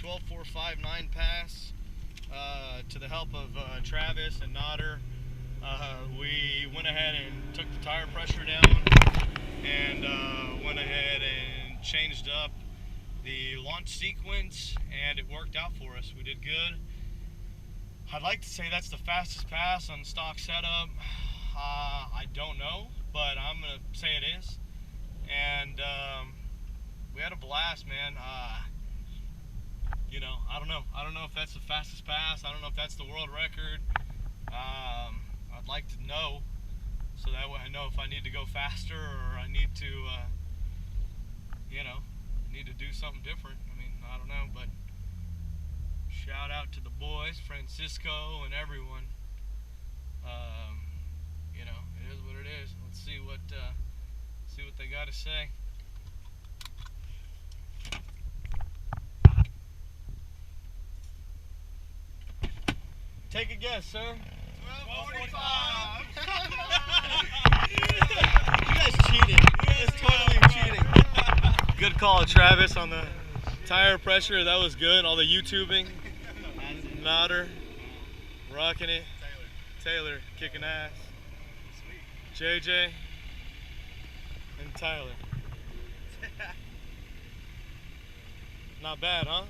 12459 pass to the help of Travis and Nodder. We went ahead and took the tire pressure down and went ahead and changed up the launch sequence, and it worked out for us. We did good. I'd like to say that's the fastest pass on stock setup. I don't know, but I'm gonna say it is. And we had a blast, man. You know, I don't know if that's the fastest pass. I don't know if that's the world record. I'd like to know, so that way I know if I need to go faster or I need to, you know, need to do something different. I mean, I don't know, but shout out to the boys, Francisco and everyone. You know, it is what it is. Let's see what they got to say. Take a guess, sir. 12:45. You guys cheated. You guys totally cheating. Good call, Travis, on the tire pressure. That was good. All the YouTubing. Nodder rocking it. Taylor kicking ass. JJ and Tyler. Not bad, huh?